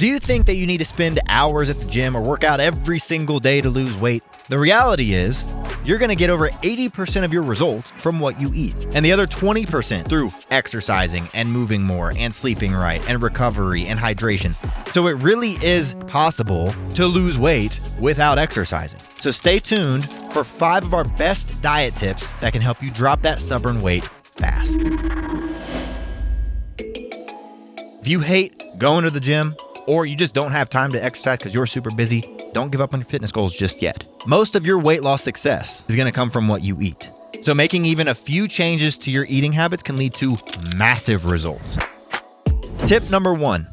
Do you think that you need to spend hours at the gym or work out every single day to lose weight? The reality is, you're going to get over 80% of your results from what you eat, and the other 20% through exercising and moving more and sleeping right and recovery and hydration. So it really is possible to lose weight without exercising. So stay tuned for 5 of our best diet tips that can help you drop that stubborn weight fast. If you hate going to the gym, or you just don't have time to exercise because you're super busy, don't give up on your fitness goals just yet. Most of your weight loss success is going to come from what you eat. So making even a few changes to your eating habits can lead to massive results. Tip number 1,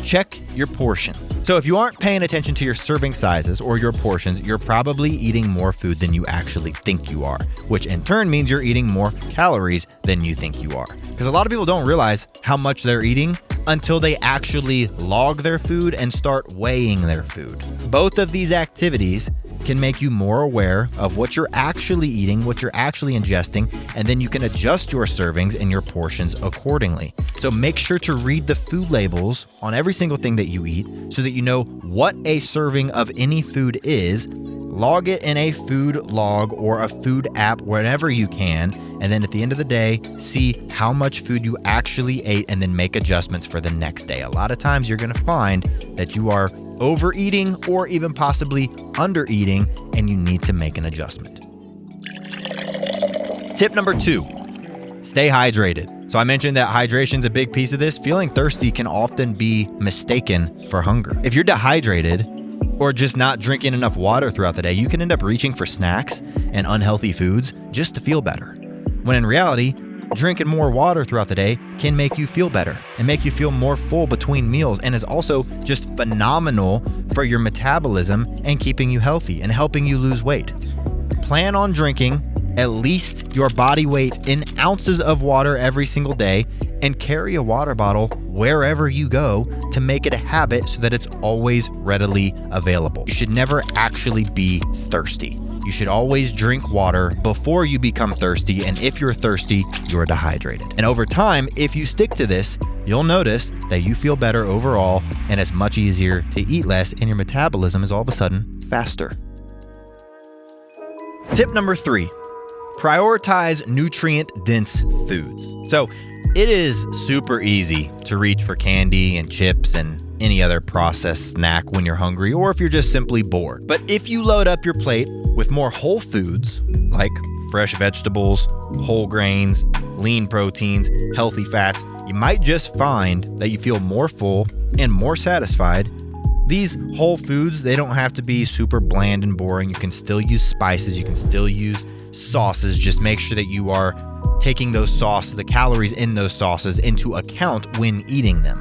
check your portions. So if you aren't paying attention to your serving sizes or your portions, you're probably eating more food than you actually think you are, which in turn means you're eating more calories than you think you are. Because a lot of people don't realize how much they're eating until they actually log their food and start weighing their food. Both of these activities can make you more aware of what you're actually eating, what you're actually ingesting, and then you can adjust your servings and your portions accordingly. So make sure to read the food labels on every single thing that you eat so that you know what a serving of any food is. Log it in a food log or a food app whenever you can, and then at the end of the day, see how much food you actually ate and then make adjustments for the next day. A lot of times you're going to find that you are overeating or even possibly undereating, and you need to make an adjustment. Tip number 2, stay hydrated. So I mentioned that hydration is a big piece of this. Feeling thirsty can often be mistaken for hunger. If you're dehydrated or just not drinking enough water throughout the day, you can end up reaching for snacks and unhealthy foods just to feel better. When in reality, drinking more water throughout the day can make you feel better and make you feel more full between meals, and is also just phenomenal for your metabolism and keeping you healthy and helping you lose weight. Plan on drinking at least your body weight in ounces of water every single day, and carry a water bottle wherever you go to make it a habit so that it's always readily available. You should never actually be thirsty. You should always drink water before you become thirsty, and if you're thirsty, you're dehydrated. And over time, if you stick to this, you'll notice that you feel better overall, and it's much easier to eat less, and your metabolism is all of a sudden faster. Tip number 3, prioritize nutrient-dense foods. So it is super easy to reach for candy and chips and any other processed snack when you're hungry, or if you're just simply bored. But if you load up your plate with more whole foods like fresh vegetables, whole grains, lean proteins, healthy fats, you might just find that you feel more full and more satisfied. These whole foods, they don't have to be super bland and boring. You can still use spices, you can still use sauces. Just make sure that you are taking those sauces, the calories in those sauces, into account when eating them.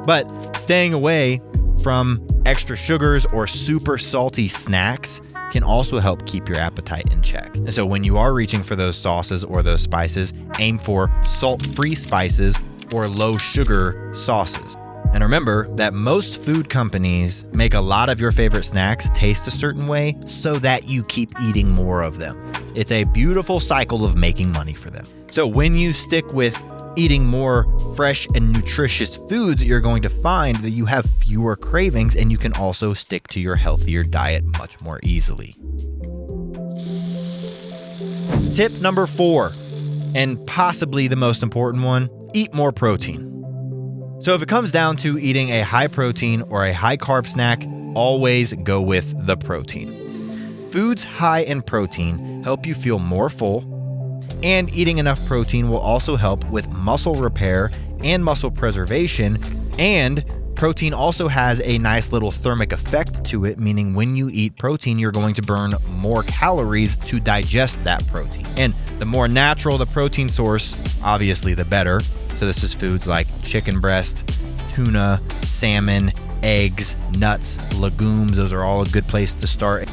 But staying away from extra sugars or super salty snacks can also help keep your appetite in check. And so when you are reaching for those sauces or those spices, aim for salt-free spices or low-sugar sauces. And remember that most food companies make a lot of your favorite snacks taste a certain way so that you keep eating more of them. It's a beautiful cycle of making money for them. So when you stick with eating more fresh and nutritious foods, you're going to find that you have fewer cravings, and you can also stick to your healthier diet much more easily. Tip number 4, and possibly the most important one, eat more protein. So if it comes down to eating a high protein or a high carb snack, always go with the protein. Foods high in protein help you feel more full, and eating enough protein will also help with muscle repair and muscle preservation. And protein also has a nice little thermic effect to it, meaning when you eat protein, you're going to burn more calories to digest that protein. And the more natural the protein source, obviously the better. So this is foods like chicken breast, tuna, salmon, eggs, nuts, legumes. Those are all a good place to start.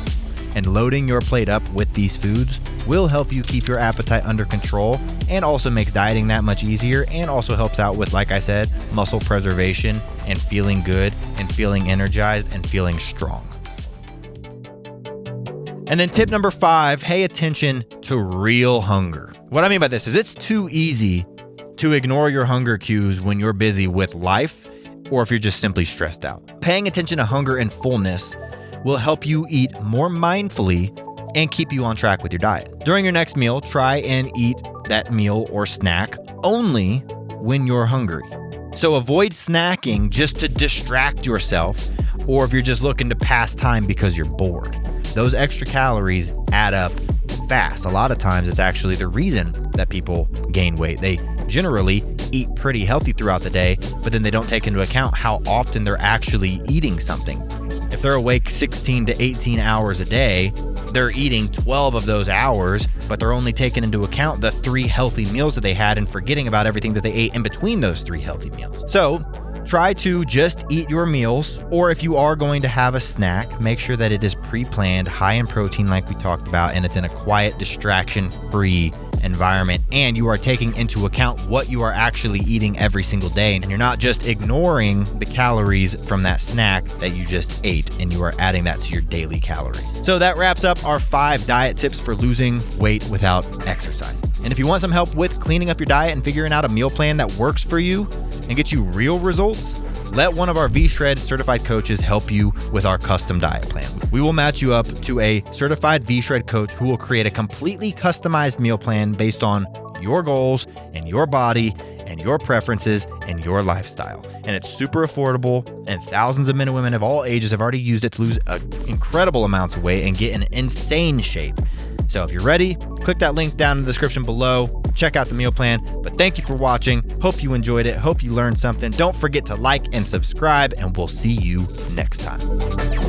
And loading your plate up with these foods will help you keep your appetite under control, and also makes dieting that much easier, and also helps out with, like I said, muscle preservation and feeling good and feeling energized and feeling strong. And then tip number 5, pay attention to real hunger. What I mean by this is it's too easy to ignore your hunger cues when you're busy with life or if you're just simply stressed out. Paying attention to hunger and fullness will help you eat more mindfully and keep you on track with your diet. During your next meal, try and eat that meal or snack only when you're hungry. So avoid snacking just to distract yourself, or if you're just looking to pass time because you're bored. Those extra calories add up fast. A lot of times it's actually the reason that people gain weight. They generally eat pretty healthy throughout the day, but then they don't take into account how often they're actually eating something. If they're awake 16 to 18 hours a day, they're eating 12 of those hours, but they're only taking into account the 3 healthy meals that they had and forgetting about everything that they ate in between those 3 healthy meals. So try to just eat your meals, or if you are going to have a snack, make sure that it is pre-planned, high in protein like we talked about, and it's in a quiet, distraction-free environment, and you are taking into account what you are actually eating every single day, and you're not just ignoring the calories from that snack that you just ate, and you are adding that to your daily calories. So that wraps up our 5 diet tips for losing weight without exercising. And if you want some help with cleaning up your diet and figuring out a meal plan that works for you and get you real results, let one of our V-Shred certified coaches help you with our custom diet plan. We will match you up to a certified V-Shred coach who will create a completely customized meal plan based on your goals and your body and your preferences and your lifestyle. And it's super affordable, and thousands of men and women of all ages have already used it to lose incredible amounts of weight and get in insane shape. So if you're ready, click that link down in the description below. Check out the meal plan. But thank you for watching. Hope you enjoyed it. Hope you learned something. Don't forget to like and subscribe, and we'll see you next time.